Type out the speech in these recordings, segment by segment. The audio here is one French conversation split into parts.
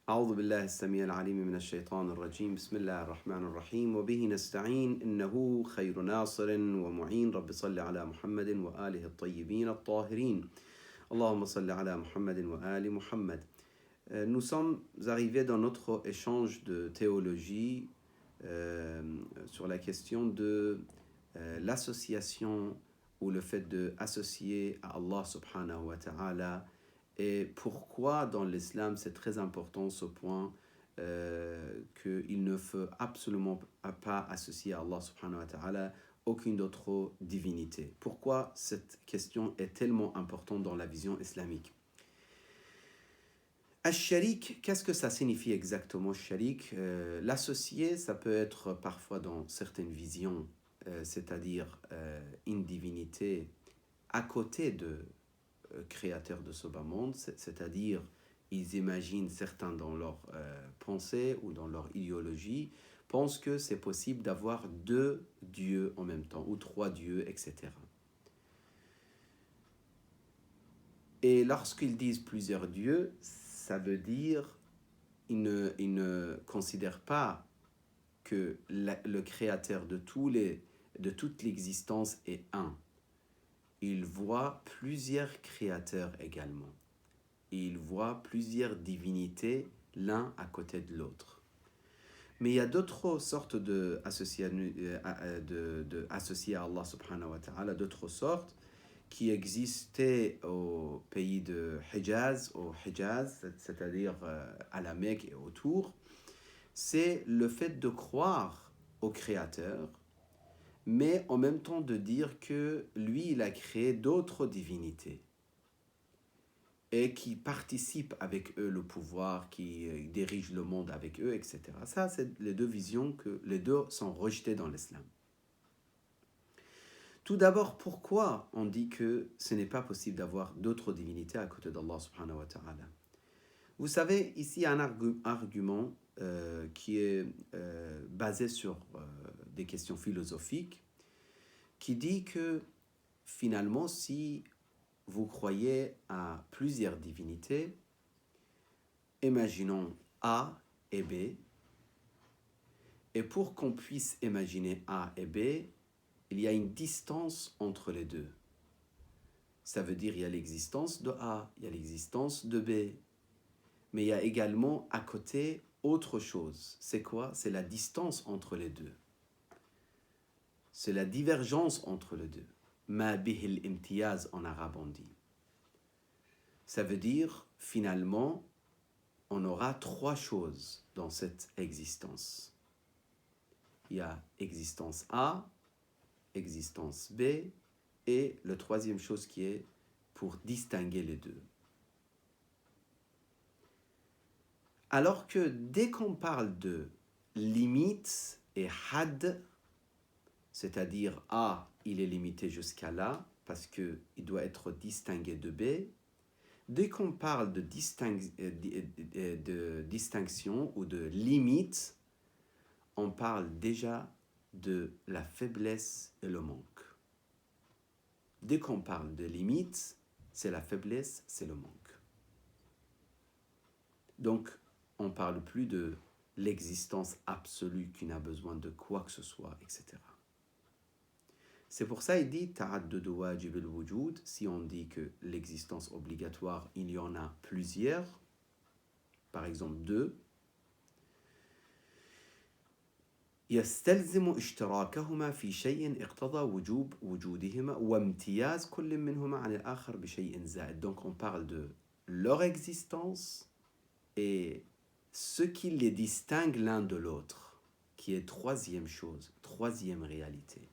أعوذ بالله السميع العليم من الشيطان الرجيم بسم الله الرحمن الرحيم وبه نستعين إنه خير ناصر ومعين رب صل على محمد وآله الطيبين الطاهرين اللهم صل على محمد وآل محمد. Nous sommes arrivés dans notre échange de théologie sur la question de l'association ou le fait d'associer à Allah subhanahu wa ta'ala et pourquoi dans l'islam c'est très important ce point qu'il ne faut absolument pas associer à Allah subhanahu wa ta'ala aucune autre divinité. Pourquoi cette question est tellement importante dans la vision islamique? Al-Sharik, qu'est-ce que ça signifie exactement, Sharik? L'associé, ça peut être parfois dans certaines visions, c'est-à-dire une divinité à côté de créateur de ce bas monde, c'est-à-dire ils imaginent, certains dans leur pensée ou dans leur idéologie, pensent que c'est possible d'avoir deux dieux en même temps, ou trois dieux, etc. Et lorsqu'ils disent plusieurs dieux, ça veut dire ils ne considèrent pas que le créateur de toute l'existence est un. Ils voient plusieurs créateurs également. Ils voient plusieurs divinités l'un à côté de l'autre. Mais il y a d'autres sortes d'associés à Allah subhanahu wa ta'ala, d'autres sortes qui existaient au pays de Hijaz, c'est-à-dire à la Mecque et autour. C'est le fait de croire au Créateur, mais en même temps de dire que lui, il a créé d'autres divinités et qui participent avec eux le pouvoir, qui dirigent le monde avec eux, etc. Ça, c'est les deux visions que les deux sont rejetées dans l'islam. Tout d'abord, pourquoi on dit que ce n'est pas possible d'avoir d'autres divinités à côté d'Allah subhanahu wa ta'ala? Vous savez, ici, il y a un argument qui est basé sur des questions philosophiques, qui dit que finalement, si vous croyez à plusieurs divinités, imaginons A et B, et pour qu'on puisse imaginer A et B, il y a une distance entre les deux. Ça veut dire qu'il y a l'existence de A, il y a l'existence de B, mais il y a également à côté autre chose. C'est quoi? C'est la distance entre les deux. C'est la divergence entre les deux. Ma bihil imtiyaz en arabe on dit. Ça veut dire, finalement, on aura trois choses dans cette existence. Il y a existence A, existence B, et la troisième chose qui est pour distinguer les deux. Alors que dès qu'on parle de limite et had, c'est-à-dire A, il est limité jusqu'à là, parce qu'il doit être distingué de B, dès qu'on parle de distinction ou de limite, on parle déjà de la faiblesse et le manque. Dès qu'on parle de limite, c'est la faiblesse, c'est le manque. Donc, on ne parle plus de l'existence absolue qui n'a besoin de quoi que ce soit, etc. C'est pour ça qu'il dit ta'addudu wajib al-wujud. Si on dit que l'existence obligatoire, il y en a plusieurs, par exemple deux, يستلزم اشتراكهما في شيء اقتضى وجوب وجودهما وامتياز كل منهما عن الآخر بشيء زائد. Donc on parle de leur existence et ce qui les distingue l'un de l'autre, qui est troisième chose, troisième réalité.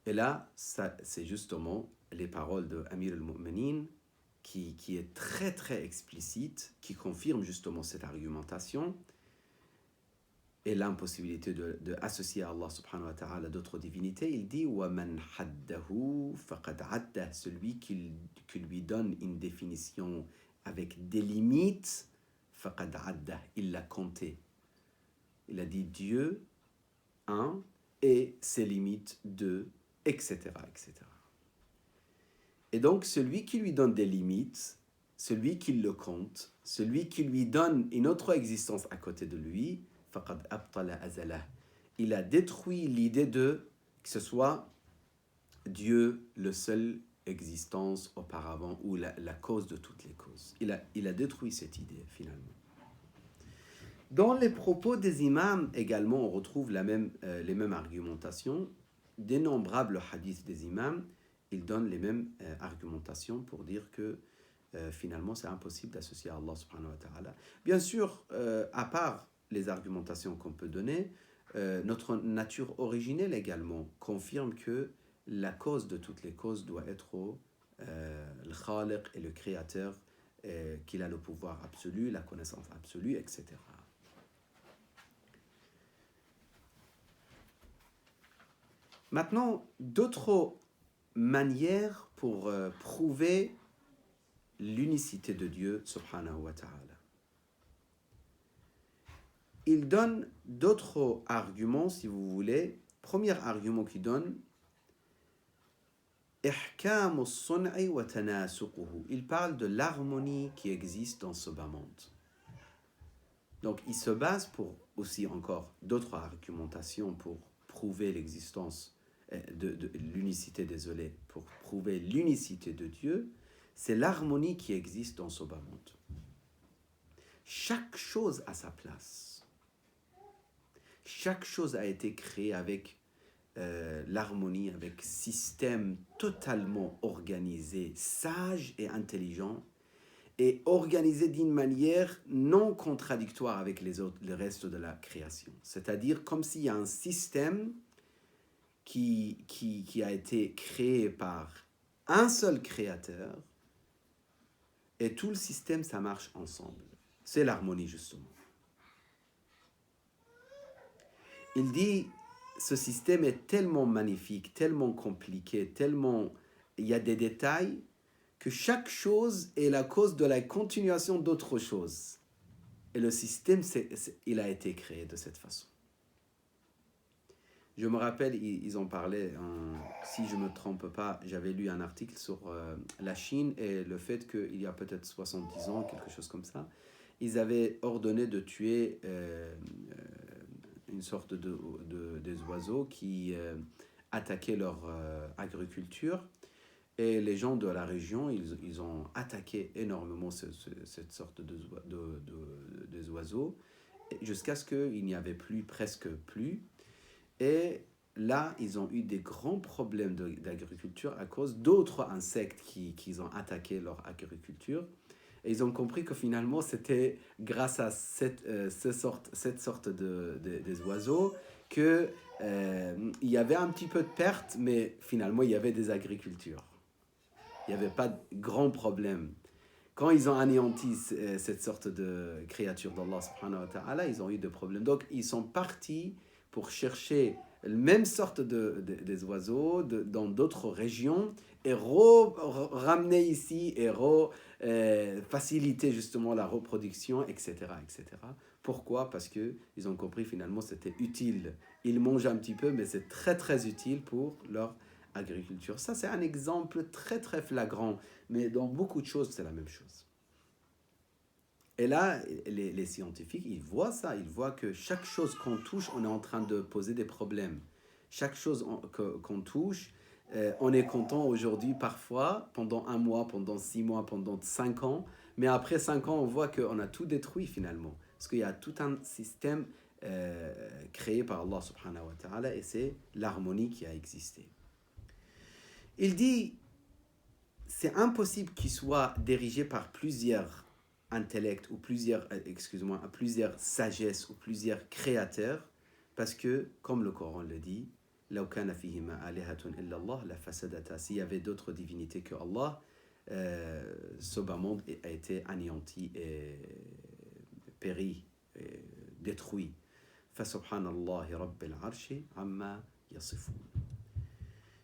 Et là, ça, c'est justement les paroles de Amir al-Mu'minin qui est très très explicite, qui confirme justement cette argumentation et l'impossibilité d'associer à Allah subhanahu wa ta'ala d'autres divinités. Il dit وَمَنْ حَدَّهُ فَقَدْ عَدَّهُ. Celui qui lui donne une définition avec des limites, فَقَدْ عَدَّهُ. Il l'a compté. Il a dit Dieu, un, et ses limites, deux, etc., etc. Et donc, celui qui lui donne des limites, celui qui le compte, celui qui lui donne une autre existence à côté de lui, faqad abtala azalah. Il a détruit l'idée de que ce soit Dieu le seul existence auparavant ou la cause de toutes les causes. Il a détruit cette idée finalement. Dans les propos des imams également, on retrouve les mêmes argumentations. D'innombrables hadiths des imams, ils donnent les mêmes argumentations pour dire que finalement c'est impossible d'associer à Allah subhanahu wa ta'ala. Bien sûr, à part les argumentations qu'on peut donner, notre nature originelle également confirme que la cause de toutes les causes doit être le Khaliq et le Créateur, qu'il a le pouvoir absolu, la connaissance absolue, etc. Maintenant, d'autres manières pour prouver l'unicité de Dieu, subhanahu wa ta'ala. Il donne d'autres arguments, si vous voulez. Premier argument qu'il donne, ihkam as-sun'i wa tanasuquhu. Il parle de l'harmonie qui existe dans ce bas monde. Donc, il se base pour aussi encore d'autres argumentations pour prouver l'existence de l'unicité, pour prouver l'unicité de Dieu. C'est l'harmonie qui existe dans ce bas monde. Chaque chose a sa place. Chaque chose a été créée avec l'harmonie, avec système totalement organisé, sage et intelligent, et organisé d'une manière non contradictoire avec le reste de la création. C'est-à-dire comme s'il y a un système qui a été créé par un seul créateur, et tout le système, ça marche ensemble. C'est l'harmonie, justement. Il dit, ce système est tellement magnifique, tellement compliqué, tellement... Il y a des détails que chaque chose est la cause de la continuation d'autres choses. Et le système, il a été créé de cette façon. Je me rappelle, ils en parlaient, si je ne me trompe pas, j'avais lu un article sur la Chine et le fait qu'il y a peut-être 70 ans, quelque chose comme ça, ils avaient ordonné de tuer une sorte des oiseaux qui attaquaient leur agriculture. Et les gens de la région, ils ont attaqué énormément cette sorte des oiseaux jusqu'à ce qu'il n'y avait presque plus. Et là, ils ont eu des grands problèmes d'agriculture à cause d'autres insectes qui ont attaqué leur agriculture. Et ils ont compris que finalement, c'était grâce à cette sorte des oiseaux qu'il y avait un petit peu de perte, mais finalement, il y avait des agricultures. Il n'y avait pas de grands problèmes. Quand ils ont anéanti cette sorte de créature d'Allah subhanahu wa ta'ala, ils ont eu des problèmes. Donc, ils sont partis pour chercher la même sorte des oiseaux dans d'autres régions et ramener ici et faciliter justement la reproduction, etc., etc. Pourquoi ? Parce qu'ils ont compris finalement que c'était utile. Ils mangent un petit peu, mais c'est très très utile pour leur agriculture. Ça, c'est un exemple très très flagrant, mais dans beaucoup de choses, c'est la même chose. Et là, les scientifiques, ils voient ça, ils voient que chaque chose qu'on touche, on est en train de poser des problèmes. Chaque chose qu'on touche, on est content aujourd'hui parfois, pendant 1 mois, pendant 6 mois, pendant 5 ans, mais après 5 ans, on voit qu'on a tout détruit finalement. Parce qu'il y a tout un système créé par Allah subhanahu wa ta'ala, et c'est l'harmonie qui a existé. Il dit, c'est impossible qu'il soit dirigé par plusieurs intellect ou plusieurs sagesses ou plusieurs créateurs, parce que, comme le Coran le dit, s'il y avait d'autres divinités que Allah, ce bas monde a été anéanti et péri, et détruit. Fasubhanallahi rabbil arshi amma yasifun.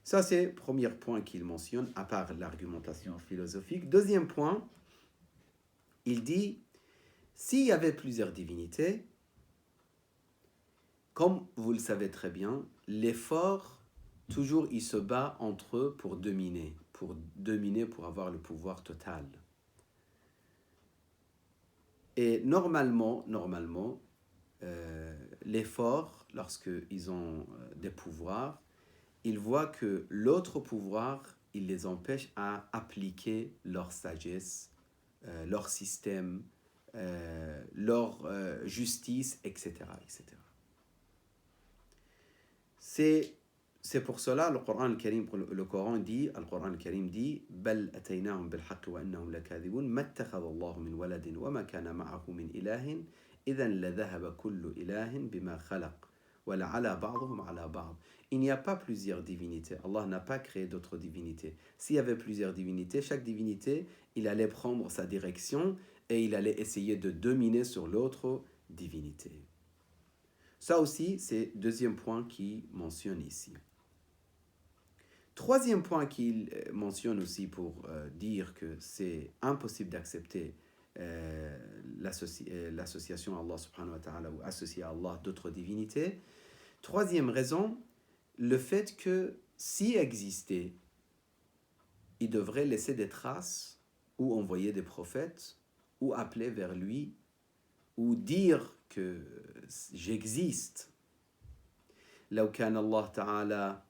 Ça, c'est le premier point qu'il mentionne, à part l'argumentation philosophique. Deuxième point, il dit, s'il y avait plusieurs divinités, comme vous le savez très bien, l'effort, toujours, il se bat entre eux pour dominer, pour avoir le pouvoir total. Et normalement, les forts, lorsqu'ils ont des pouvoirs, ils voient que l'autre pouvoir, il les empêche à appliquer leur sagesse, leur système, leur justice, etc., etc. C'est pour cela le Coran dit, بل أتيناهم بالحق وإنهم لكاذبون ما اتخذ الله من ولد وما كان معه من إله إذا لذهب كل إله بما خلق ولعلى بعضهم على بعض. Il n'y a pas plusieurs divinités. Allah n'a pas créé d'autres divinités. S'il y avait plusieurs divinités, chaque divinité, il allait prendre sa direction et il allait essayer de dominer sur l'autre divinité. Ça aussi, c'est le deuxième point qu'il mentionne ici. Troisième point qu'il mentionne aussi pour dire que c'est impossible d'accepter l'association à Allah subhanahu wa ta'ala ou associer à Allah d'autres divinités. Troisième raison, le fait que s'il existait, il devrait laisser des traces ou envoyer des prophètes ou appeler vers lui ou dire que j'existe. لو كان الله تعالى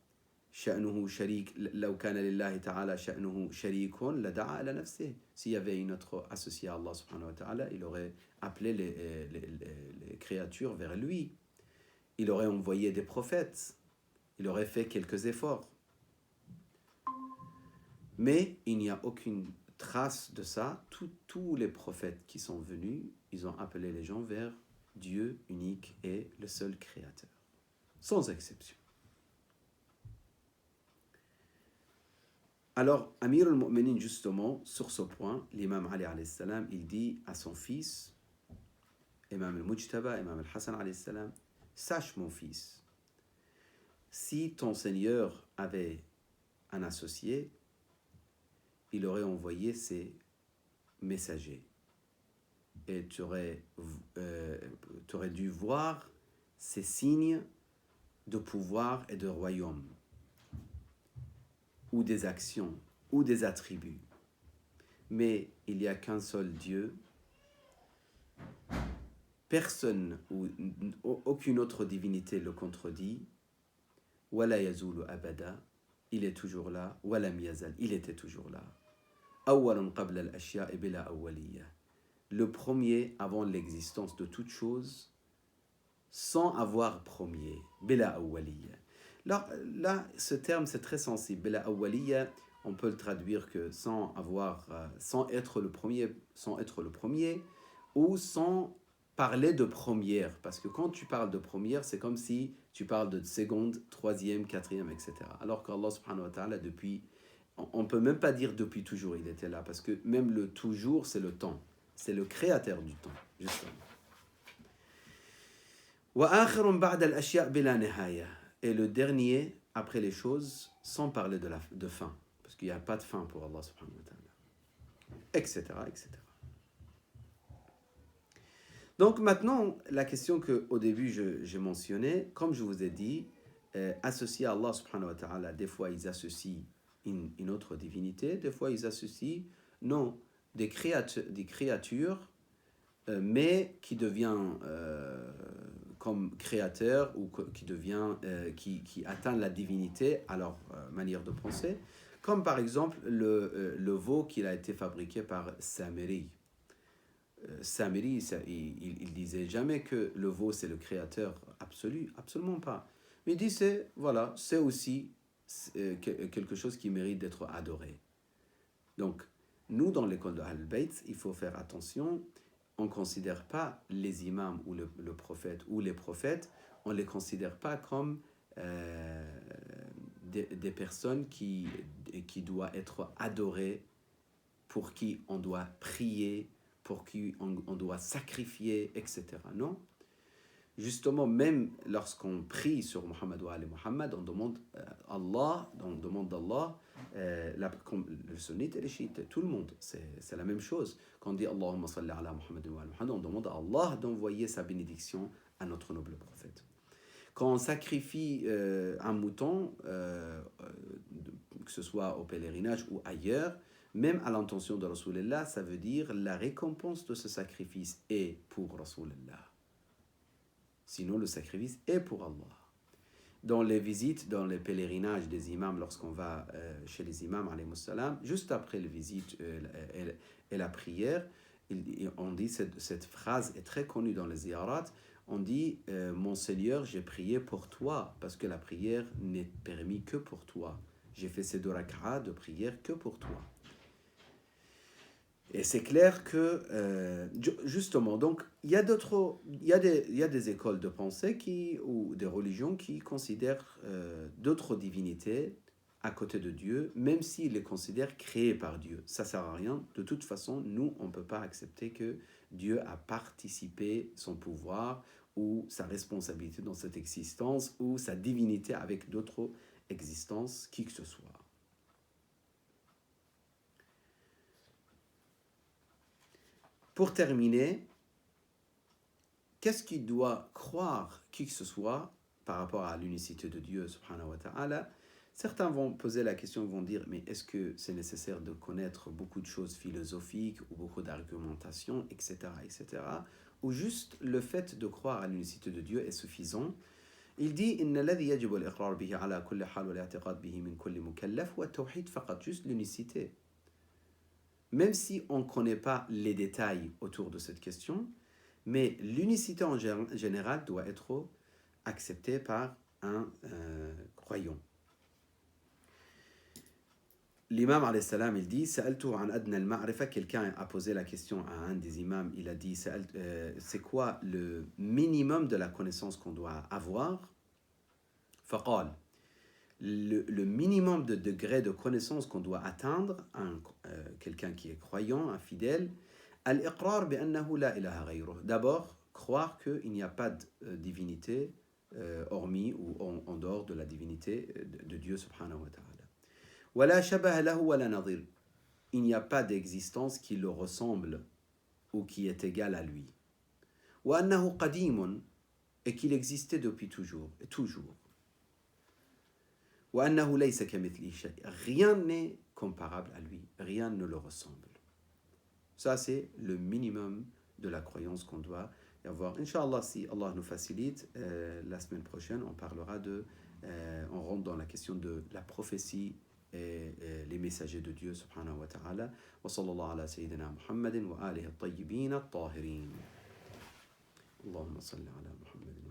شأنه شريك لو كان لله تعالى شأنه شريك لدعا إلى نفسه. S'il y avait une autre associée à Allah subhanahu wa ta'ala, il aurait appelé les créatures vers lui. Il aurait envoyé des prophètes. Il aurait fait quelques efforts. Mais il n'y a aucune trace de ça. Tous les prophètes qui sont venus, ils ont appelé les gens vers Dieu unique et le seul créateur. Sans exception. Alors, Amir al-Mu'minin, justement, sur ce point, l'imam Ali alayhi salam, il dit à son fils, imam al-Mujtaba, imam al-Hassan alayhi salam, sache mon fils, si ton Seigneur avait un associé, il aurait envoyé ses messagers. Et tu aurais dû voir ces signes de pouvoir et de royaume, ou des actions, ou des attributs. Mais il n'y a qu'un seul Dieu. Personne ou aucune autre divinité le contredit. Wala yazulu abada, il est toujours là. Walam yazal, il était toujours là. Awwalun qabla al-ashya'i bila awwaliyya. Le premier avant l'existence de toute chose, sans avoir premier. Bila awwaliyya. Là, ce terme, c'est très sensible. Bila awwaliyya, on peut le traduire que sans être le premier, ou sans parler de première. Parce que quand tu parles de première, c'est comme si tu parles de seconde, troisième, quatrième, etc. Alors qu'Allah subhanahu wa ta'ala, on ne peut même pas dire depuis toujours il était là, parce que même le toujours, c'est le temps. C'est le créateur du temps, justement. وآخر بعد الأشياء بلا نهاية. Et le dernier, après les choses, sans parler de fin. Parce qu'il n'y a pas de fin pour Allah subhanahu wa ta'ala. Etc., etc. Donc maintenant, la question qu'au début j'ai mentionnée, comme je vous ai dit, associer à Allah subhanahu wa ta'ala, des fois ils associent une autre divinité, des fois ils associent, non, des créatures, mais qui devient comme créateur ou qui atteint la divinité à leur manière de penser, comme par exemple le veau qui a été fabriqué par Samiri. Samiri, il disait jamais que le veau c'est le créateur absolu, absolument pas. Mais il dit c'est aussi quelque chose qui mérite d'être adoré. Donc nous dans l'école de Ahl-Bayt, il faut faire attention. On ne considère pas les imams ou le prophète ou les prophètes, on ne les considère pas comme des personnes qui doivent être adorées, pour qui on doit prier, pour qui on doit sacrifier, etc. Non. Justement, même lorsqu'on prie sur Muhammad wa Ali Muhammad, on demande d'Allah, le sunnite et les chiites, tout le monde, c'est la même chose. Quand on dit Allahumma salli ala Muhammad wa Ali Muhammad, on demande à Allah d'envoyer sa bénédiction à notre noble prophète. Quand on sacrifie un mouton, que ce soit au pèlerinage ou ailleurs, Même à l'intention de Rasulullah, ça veut dire la récompense de ce sacrifice est pour Rasulullah. Sinon, le sacrifice est pour Allah. Dans les visites, dans les pèlerinages des imams, lorsqu'on va chez les imams, alayhi salam, juste après les visites et la prière, on dit, cette phrase est très connue dans les ziyarat, on dit « Mon Seigneur, j'ai prié pour toi, parce que la prière n'est permise que pour toi. J'ai fait ces 2 rak'ahs de prière que pour toi. » Et c'est clair que, justement, donc, il y a des écoles de pensée ou des religions qui considèrent d'autres divinités à côté de Dieu, même s'ils les considèrent créées par Dieu. Ça ne sert à rien. De toute façon, nous, on ne peut pas accepter que Dieu a participé son pouvoir ou sa responsabilité dans cette existence ou sa divinité avec d'autres existences, qui que ce soit. Pour terminer, qu'est-ce qu'il doit croire qui que ce soit par rapport à l'unicité de Dieu, subhanahu wa ta'ala? Certains vont poser la question, vont dire, mais est-ce que c'est nécessaire de connaître beaucoup de choses philosophiques ou beaucoup d'argumentation, etc., etc., ou juste le fait de croire à l'unicité de Dieu est suffisant? Il dit, إن الذي يجب الإقرار به على كل حال والاعتقاد به من كل مكلف هو التوحيد فقط, juste l'unicité. Même si on ne connaît pas les détails autour de cette question, mais l'unicité en général doit être acceptée par un croyant. L'imam alayhi salam, il dit, Sa'altu an adna al-ma'rifa, quelqu'un a posé la question à un des imams, il a dit, c'est quoi le minimum de la connaissance qu'on doit avoir? Faqal, le minimum de degré de connaissance qu'on doit atteindre, quelqu'un qui est croyant, un fidèle, al-iqrar bi'annahu la ilaha ghayruh. D'abord, croire qu'il n'y a pas de divinité hormis ou en dehors de la divinité de Dieu subhanahu wa ta'ala. Wala shabaha lahu wala nadir. Il n'y a pas d'existence qui le ressemble ou qui est égale à lui. Wa annahu qadimun, et qu'il existait depuis toujours. Rien n'est comparable à lui, rien ne le ressemble. Ça, c'est le minimum de la croyance qu'on doit avoir. Inch'Allah, si Allah nous facilite, la semaine prochaine, on parlera on rentre dans la question de la prophétie et les messagers de Dieu, subhanahu wa ta'ala. Wa sallallahu ala sayyidina Muhammadin wa alihi at-tayyibin at-tahirin. Allahumma salli ala Muhammadin.